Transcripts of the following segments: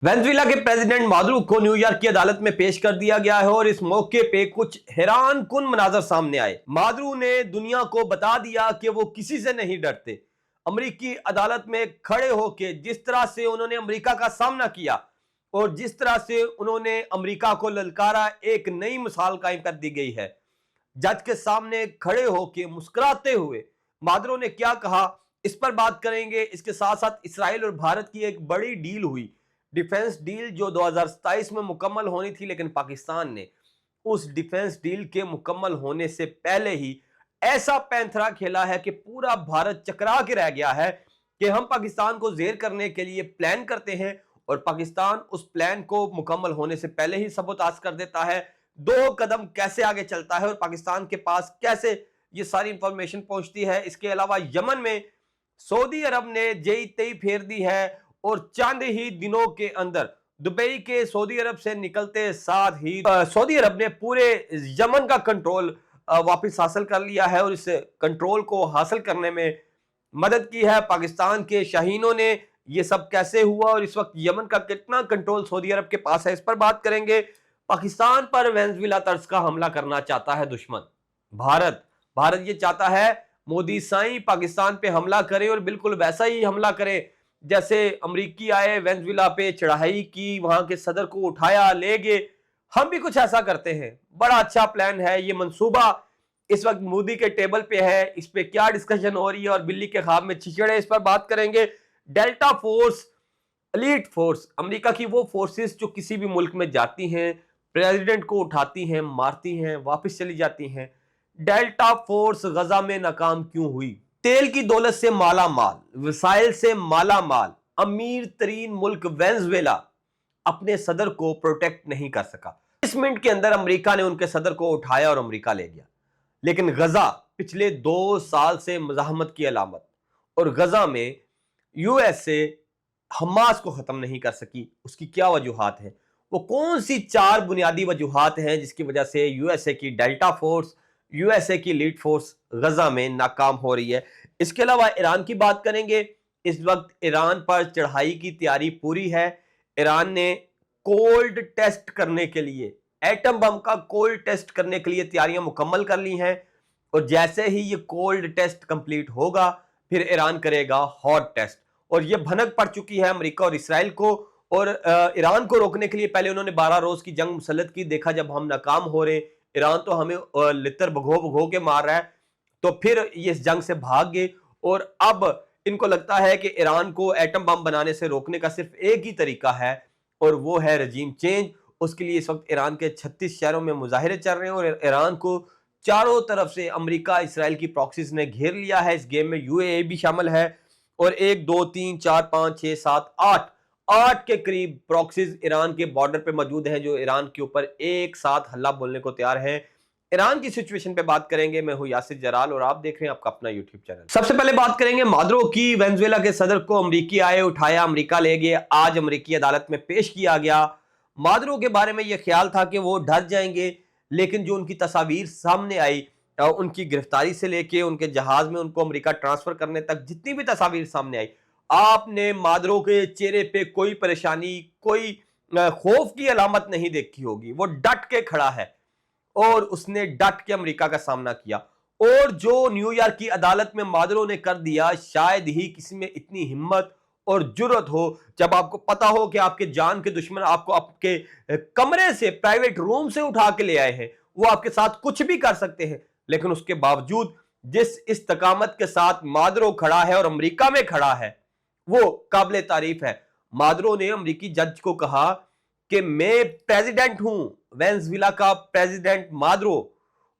Venezuela के president Maduro को New York की अदालत में पेश कर दिया गया है और इस मौके पे कुछ हैरान कुन मनाजर सामने आए। मादुरो ने दुनिया को बता दिया कि वो किसी से नहीं डरते। अमेरिकी अदालत में खड़े होकर जिस तरह से उन्होंने अमेरिका का सामना किया और जिस तरह से उन्होंने अमेरिका को ललकारा, एक नई मिसाल कायम कर दी गई है। जज के सामने खड़े होकर मुस्कुराते हुए मादुरो ने क्या कहा, इस पर बात करेंगे। इसके साथ साथ इसराइल और भारत की एक बड़ी डील हुई, डिफेंस डील, जो 2027 में मुकम्मल होनी थी, लेकिन पाकिस्तान ने उस डिफेंस डील के मुकम्मल होने से पहले ही ऐसा पैंथरा खेला है कि पूरा भारत चकरा के रह गया है कि हम पाकिस्तान को जेर करने के लिए प्लान करते हैं और पाकिस्तान उस प्लान को मुकम्मल होने से पहले ही सबोताज कर देता है। 2 कदम कैसे आगे चलता है और पाकिस्तान के पास कैसे ये सारी इंफॉर्मेशन पहुंचती है। इसके अलावा यमन में सऊदी अरब ने जेई तेई फेर दी है और चंद ही दिनों के अंदर दुबई के सऊदी अरब से निकलते साथ ही सऊदी अरब ने पूरे यमन का कंट्रोल वापस हासिल कर लिया है और इस कंट्रोल को हासिल करने में मदद की है पाकिस्तान के शाहीनों ने। ये सब कैसे हुआ और इस वक्त यमन का कितना कंट्रोल सऊदी अरब के पास है, इस पर बात करेंगे। पाकिस्तान पर वेनेजुएला तर्ज का हमला करना चाहता है दुश्मन भारत। भारत ये चाहता है मोदी साईं पाकिस्तान पे हमला करे और बिल्कुल वैसा ही हमला करे जैसे अमरीकी आए वेनेजुएला पे, चढ़ाई की, वहां के सदर को उठाया ले गए। हम भी कुछ ऐसा करते हैं। बड़ा अच्छा प्लान है, ये मंसूबा इस वक्त मोदी के टेबल पे है। इस पे क्या डिस्कशन हो रही है और बिल्ली के ख्वाब में छिछड़े, इस पर बात करेंगे। Delta force, elite force, America की वो फोर्सेस जो किसी भी मुल्क में जाती हैं, प्रेसिडेंट को उठाती हैं, मारती हैं, वापस चली जाती हैं। डेल्टा फोर्स गजा में नाकाम क्यों हुई? तेल की दौलत से माला माल, वसाइल से माला माल, अमीर तरीन मुल्क वेनेजुएला अपने सदर को प्रोटेक्ट नहीं कर सका। 20 मिनट के अंदर अमेरिका ने उनके सदर को उठाया और अमेरिका ले गया। लेकिन गजा पिछले 2 साल से मज़ाहमत की अलामत, और गजा में यूएसए हमास को खत्म नहीं कर सकी। उसकी क्या वजूहात है? वो कौन सी 4 बुनियादी वजूहात हैं जिसकी वजह से यूएसए की डेल्टा फोर्स, यूएसए की लीड फोर्स गजा में नाकाम हो रही है? इसके अलावा ईरान की बात करेंगे। इस वक्त ईरान पर चढ़ाई की तैयारी पूरी है। ईरान ने कोल्ड टेस्ट करने के लिए, एटम बम का कोल्ड टेस्ट करने के लिए तैयारियां मुकम्मल कर ली हैं और जैसे ही ये कोल्ड टेस्ट कंप्लीट होगा फिर ईरान करेगा हॉट टेस्ट। और ये भनक पड़ चुकी है अमेरिका और इसराइल को। और ईरान को रोकने के लिए पहले उन्होंने 12 रोज की जंग मुसल्लत की। देखा जब हम नाकाम हो रहे, ईरान तो हमें लितर भगो भगो के मार रहा है, तो फिर ये इस जंग से भाग गए। और अब इनको लगता है कि ईरान को एटम बम बनाने से रोकने का सिर्फ एक ही तरीका है और वो है रजीम चेंज। उसके लिए इस वक्त ईरान के 36 शहरों में मुजाहिरे चल रहे हैं और ईरान को चारों तरफ से अमेरिका, इसराइल की प्रॉक्सीज ने घेर लिया है। इस गेम में यूएई भी शामिल है और 1 2 3 4 5 6 7 8 के करीब प्रॉक्सीज ईरान के बॉर्डर पे मौजूद हैं जो ईरान के ऊपर एक साथ हल्ला बोलने को तैयार हैं। ईरान की सिचुएशन पे बात करेंगे। मैं हूं यासिर जराल और आप देख रहे हैं आपका अपना यूट्यूब चैनल। सबसे पहले बात करेंगे मादुरो की। वेनेजुएला के सदर को अमेरिकी आए, उठाया, अमेरिका ले गए, आज अमेरिकी अदालत में पेश किया गया। मादुरो के बारे में यह ख्याल था कि वो डर जाएंगे, लेकिन जो उनकी तस्वीर सामने आई, उनकी गिरफ्तारी से लेके उनके जहाज में उनको अमेरिका ट्रांसफर करने तक जितनी भी तस्वीर सामने आई, आपने मादुरो के चेहरे पे कोई परेशानी, कोई खौफ की अलामत नहीं देखी होगी। वो डट के खड़ा है और उसने डट के अमेरिका का सामना किया। और जो न्यूयॉर्क की अदालत में मादुरो ने कर दिया, शायद ही किसी में इतनी हिम्मत और जुर्रत हो, जब आपको पता हो कि आपके जान के दुश्मन आपको आपके कमरे से, प्राइवेट रूम से उठा के ले आए हैं। वो आपके साथ कुछ भी कर सकते हैं, लेकिन उसके बावजूद जिस इस्तकामत के साथ मादुरो खड़ा है और अमेरिका में खड़ा है, वो काबिल तारीफ है। मादुरो ने अमेरिकी जज को कहा कि मैं प्रेसिडेंट हूं, वेनेजुएला का प्रेसिडेंट मादुरो,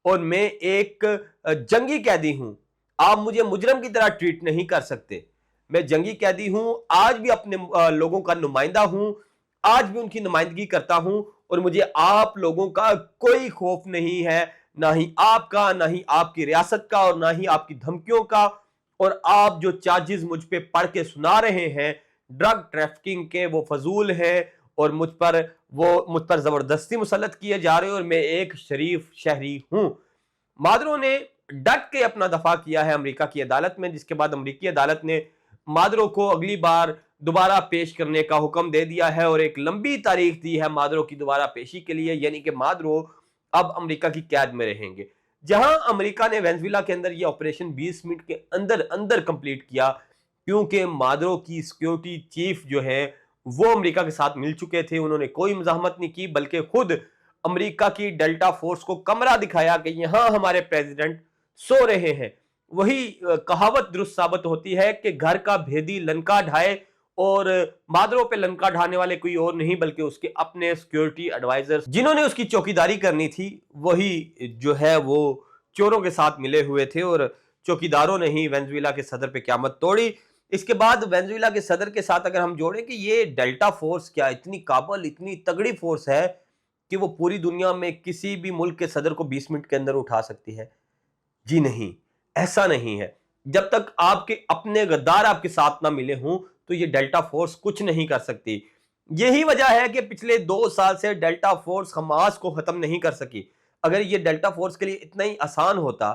और मैं एक जंगी कैदी हूं। आप मुझे मुजरम की तरह ट्रीट नहीं कर सकते। मैं जंगी कैदी हूं, आज भी अपने लोगों का नुमाइंदा हूं, आज भी उनकी नुमाइंदगी करता हूं और मुझे आप लोगों का कोई खौफ नहीं है, ना ही आपका, ना ही आपकी रियासत का और ना ही आपकी धमकियों का। और आप जो चार्जेस मुझ पे पढ़ के सुना रहे हैं ड्रग ट्रैफिकिंग के, वो फजूल हैं और मुझ पर जबरदस्ती मुसल्लत किए जा रहे हैं और मैं एक शरीफ शहरी हूं। मादुरो ने डट के अपना दफा किया है अमेरिका की अदालत में, जिसके बाद अमेरिकी अदालत ने मादुरो को अगली बार दोबारा पेश करने का हुक्म दे दिया है और एक लंबी तारीख दी है मादुरो की दोबारा पेशी के लिए, यानी कि मादुरो अब अमेरिका की कैद में रहेंगे। जहां अमेरिका ने वेनेजुएला के अंदर यह ऑपरेशन 20 मिनट के अंदर अंदर कंप्लीट किया, क्योंकि मादुरो की सिक्योरिटी चीफ जो है वो अमेरिका के साथ मिल चुके थे। उन्होंने कोई मज़ाहमत नहीं की, बल्कि खुद अमेरिका की डेल्टा फोर्स को कमरा दिखाया कि यहां हमारे प्रेसिडेंट सो रहे हैं। वही कहावत दुरुस्त साबित होती है कि घर का भेदी लंका ढाए, और मादुरो पे लंका ढाने वाले कोई और नहीं बल्कि उसके अपने सिक्योरिटी एडवाइजर्स, जिन्होंने उसकी चौकीदारी करनी थी, वही जो है वो चोरों के साथ मिले हुए थे और चौकीदारों ने ही वेनेजुएला के सदर पे क़यामत तोड़ी। इसके बाद वेनेजुएला के सदर के साथ अगर हम जोड़ें कि ये डेल्टा फोर्स क्या इतनी काबल, इतनी तगड़ी फोर्स है कि वो पूरी दुनिया में किसी भी मुल्क के सदर को 20 मिनट के अंदर उठा सकती है। जी नहीं, ऐसा नहीं है। जब तक आपके अपने गद्दार आपके साथ ना मिले हों तो ये डेल्टा फोर्स कुछ नहीं कर सकती। यही वजह है कि पिछले 2 साल से डेल्टा फोर्स हमास को खत्म नहीं कर सकी। अगर ये डेल्टा फोर्स के लिए इतना ही आसान होता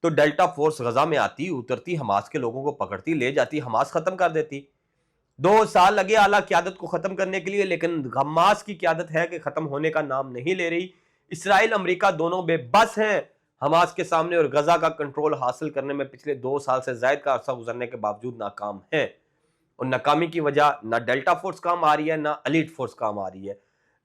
तो डेल्टा फोर्स गजा में आती, उतरती, हमास के लोगों को पकड़ती, ले जाती, हमास खत्म कर देती। 2 साल लगे आला क़यादत को खत्म करने के लिए, लेकिन हमास की क़यादत है कि खत्म होने का नाम नहीं ले रही। इसराइल अमेरिका दोनों बेबस हैं हमास के सामने और गजा का कंट्रोल हासिल करने में पिछले 2 साल से ज्यादा का अरसा गुजरने के बावजूद नाकाम है। और नाकामी की वजह ना डेल्टा फोर्स काम आ रही है, ना एलीट फोर्स काम आ रही है।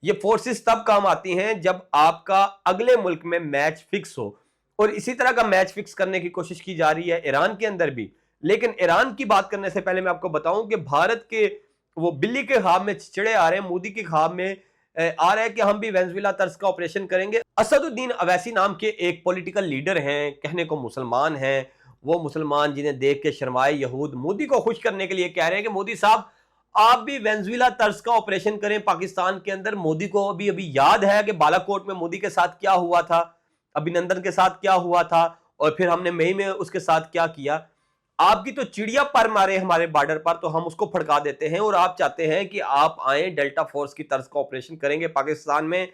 ये फोर्सेस तब काम आती हैं जब आपका अगले मुल्क में मैच फिक्स हो, और इसी तरह का मैच फिक्स करने की कोशिश की जा रही है ईरान के अंदर भी। लेकिन ईरान की बात करने से पहले मैं आपको बताऊं कि भारत के वो बिल्ली के ख्वाब में चिड़े आ रहे हैं, मोदी के ख्वाब में आ रहा है कि हम भी वेनेजुएला तर्ज का ऑपरेशन करेंगे। असदुद्दीन अवैसी नाम के एक पॉलिटिकल लीडर हैं, कहने को मुसलमान हैं, वो मुसलमान जिन्हें देख के शर्माए यहूद मोदी को खुश करने के लिए कह रहे हैं कि मोदी साहब आप भी वेनेजुएला तर्ज का ऑपरेशन करें पाकिस्तान के अंदर। मोदी को अभी याद है कि बालाकोट में मोदी के साथ क्या हुआ था, अभिनंदन के साथ क्या हुआ था, और फिर हमने मई में उसके साथ क्या किया। आपकी तो चिड़िया पर मारे हमारे बॉर्डर पर तो हम उसको फड़का देते हैं, और आप चाहते हैं कि आप आए डेल्टा फोर्स की तर्ज का ऑपरेशन करेंगे पाकिस्तान में,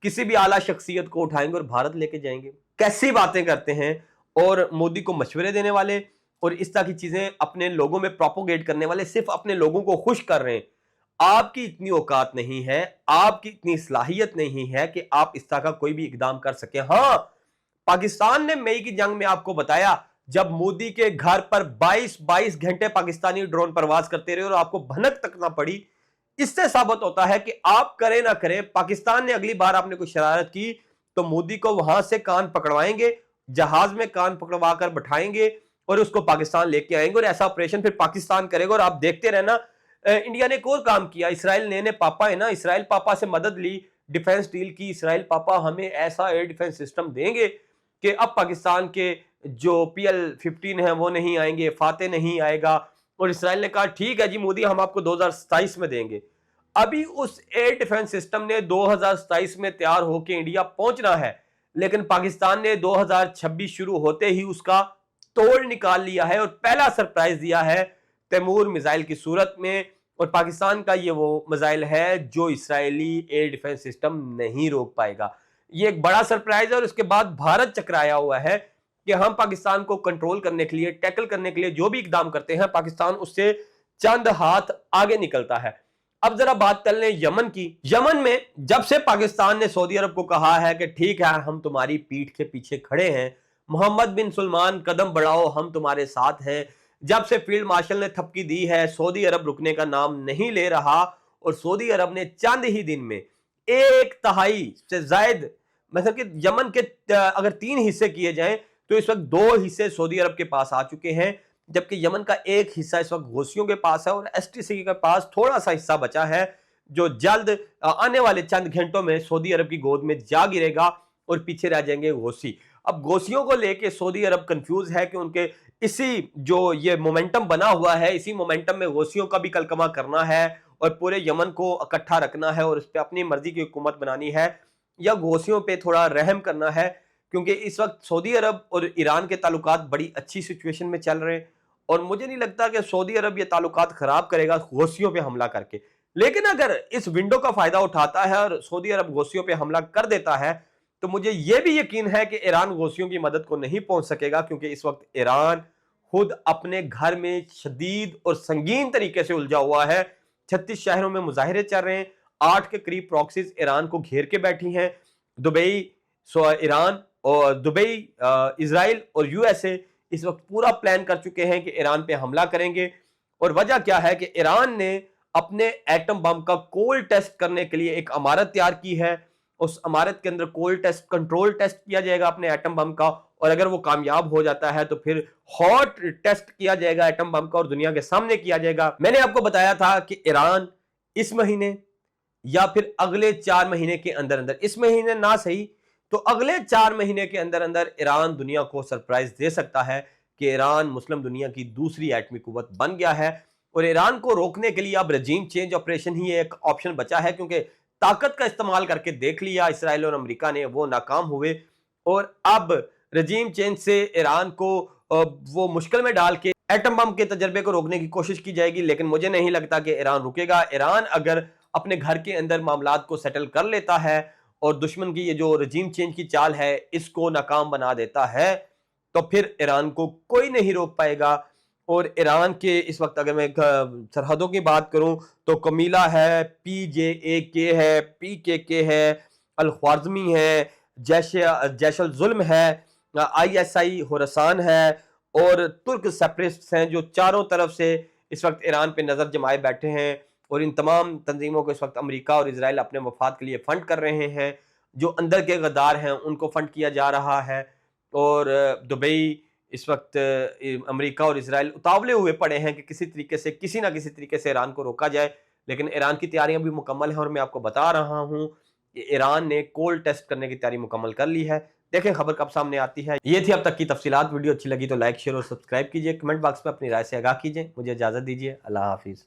किसी भी आला शख्सियत को उठाएंगे और भारत लेके जाएंगे। कैसी बातें करते हैं, और मोदी को मशवरे देने वाले और इस तरह की चीजें अपने लोगों में प्रोपोगेट करने वाले सिर्फ अपने लोगों को खुश कर रहे हैं। आपकी इतनी औकात नहीं है, आपकी इतनी सलाहियत नहीं है कि आप इस तरह का कोई भी इकदाम कर सके। हाँ, पाकिस्तान ने मई की जंग में आपको बताया, जब मोदी के घर पर 22 घंटे पाकिस्तानी ड्रोन परवाज करते रहे और आपको भनक तक ना पड़ी। इससे साबित होता है कि आप करें ना करें, पाकिस्तान ने अगली बार आपने कोई शरारत की तो मोदी को वहां से कान पकड़वाएंगे, जहाज में कान पकड़वा कर बैठाएंगे और उसको पाकिस्तान लेके आएंगे, और ऐसा ऑपरेशन फिर पाकिस्तान करेगा। और आप देखते रहना। इंडिया ने एक और काम किया, इसराइल ने पापा है ना, इसराइल पापा से मदद ली, डिफेंस डील की। इसराइल पापा हमें ऐसा एयर डिफेंस सिस्टम देंगे कि अब पाकिस्तान के जो PL-15 है वो नहीं आएंगे, फाते नहीं आएगा। और इसराइल ने कहा ठीक है जी मोदी, हम आपको 2027 में देंगे। अभी उस एयर डिफेंस सिस्टम ने 2027 में तैयार होकर इंडिया पहुंचना है, लेकिन पाकिस्तान ने 2026 शुरू होते ही उसका तोड़ निकाल लिया है और पहला सरप्राइज दिया है तैमूर मिसाइल की सूरत में। और पाकिस्तान का ये वो मिसाइल है जो इसराइली एयर डिफेंस सिस्टम नहीं रोक पाएगा। ये एक बड़ा सरप्राइज है। और उसके बाद भारत चकराया हुआ है कि हम पाकिस्तान को कंट्रोल करने के लिए, टैकल करने के लिए जो भी इकदाम करते हैं, पाकिस्तान उससे चंद हाथ आगे निकलता है। अब जरा बात कर लें यमन की। यमन में जब से पाकिस्तान ने सऊदी अरब को कहा है कि ठीक है हम तुम्हारी पीठ के पीछे खड़े हैं, मोहम्मद बिन सलमान कदम बढ़ाओ हम तुम्हारे साथ हैं, जब से फील्ड मार्शल ने थपकी दी है, सऊदी अरब रुकने का नाम नहीं ले रहा। और सऊदी अरब ने चंद ही दिन में 1/3 से ज्यादा, मतलब कि यमन के अगर 3 हिस्से किए जाएं तो इस वक्त 2 हिस्से सऊदी अरब के पास आ चुके हैं, जबकि यमन का एक हिस्सा इस वक्त हौसियों के पास है और STC के पास थोड़ा सा हिस्सा बचा है, जो जल्द आने वाले चंद घंटों में सऊदी अरब की गोद में जा गिरेगा और पीछे रह जाएंगे गौसी। अब गौसियों को लेके सऊदी अरब कंफ्यूज है कि उनके इसी जो ये मोमेंटम बना हुआ है, इसी मोमेंटम में गौसियों का भी कलकमा करना है और पूरे यमन को इकट्ठा रखना है और उस पर अपनी मर्जी की हुकूमत बनानी है, या गौसियों पे थोड़ा रहम करना है। क्योंकि इस वक्त सऊदी अरब और ईरान के ताल्लुकात बड़ी अच्छी सिचुएशन में चल रहे हैं और मुझे नहीं लगता कि सऊदी अरब ये ताल्लुकात खराब करेगा गौसियों पे हमला करके। लेकिन अगर इस विंडो का फायदा उठाता है और सऊदी अरब गौसियों पे हमला कर देता है तो मुझे यह भी यकीन है कि ईरान गौसियों की मदद को नहीं पहुंच सकेगा, क्योंकि इस वक्त ईरान खुद अपने घर में शदीद और संगीन तरीके से उलझा हुआ है। 36 शहरों में मुजाहिरे चल रहे हैं। 8 के करीब प्रॉक्सीज ईरान को घेर के बैठी हैं। दुबई, ईरान और दुबई, इजराइल और यूएसए इस वक्त पूरा प्लान कर चुके हैं कि ईरान पे हमला करेंगे। और वजह क्या है कि ईरान ने अपने एटम बम का कोल्ड टेस्ट करने के लिए एक इमारत तैयार की है। उस इमारत के अंदर कोल्ड टेस्ट, कंट्रोल टेस्ट किया जाएगा अपने एटम बम का, और अगर वो कामयाब हो जाता है तो फिर हॉट टेस्ट किया जाएगा एटम बम का और दुनिया के सामने किया जाएगा। मैंने आपको बताया था कि ईरान इस महीने या फिर अगले 4 महीने के अंदर अंदर, इस महीने ना सही तो अगले 4 महीने के अंदर अंदर ईरान दुनिया को सरप्राइज दे सकता है कि ईरान मुस्लिम दुनिया की दूसरी एटमी कुव्वत बन गया है। और ईरान को रोकने के लिए अब रजीम चेंज ऑपरेशन ही एक ऑप्शन बचा है, क्योंकि ताकत का इस्तेमाल करके देख लिया इसराइल और अमेरिका ने, वो नाकाम हुए। और अब रजीम चेंज से ईरान को वो मुश्किल में डाल के एटम बम के तजर्बे को रोकने की कोशिश की जाएगी, लेकिन मुझे नहीं लगता कि ईरान रुकेगा। ईरान अगर अपने घर के अंदर मामलात को सेटल कर लेता है और दुश्मन की ये जो रजीम चेंज की चाल है इसको नाकाम बना देता है, तो फिर ईरान को कोई नहीं रोक पाएगा। और ईरान के इस वक्त अगर मैं सरहदों की बात करूं तो कमीला है, PJAK है, PKK है, अल ख्वारिज़मी है, जैशल जुल्म है, ISI होरसान है और तुर्क सेपरेटिस्ट्स हैं जो चारों तरफ से इस वक्त ईरान पे नज़र जमाए बैठे हैं। और इन तमाम तंजीमों को इस वक्त अमेरिका और इजराइल अपने मफाद के लिए फंड कर रहे हैं। जो अंदर के गद्दार हैं उनको फंड किया जा रहा है। और दुबई इस वक्त अमेरिका और इजराइल उतावले हुए पड़े हैं कि किसी तरीके से, किसी ना किसी तरीके से ईरान को रोका जाए। लेकिन ईरान की तैयारियां भी मुकम्मल हैं और मैं आपको बता रहा हूं कि ईरान ने कोल्ड टेस्ट करने की तैयारी मुकम्मल कर ली है। देखें खबर कब सामने आती है। ये थी अब तक की तफसीलात। वीडियो अच्छी लगी तो लाइक, शेयर और सब्सक्राइब कीजिए। कमेंट बॉक्स में अपनी राय से आगाह कीजिए। मुझे इजाज़त दीजिए। अल्लाह हाफिज़।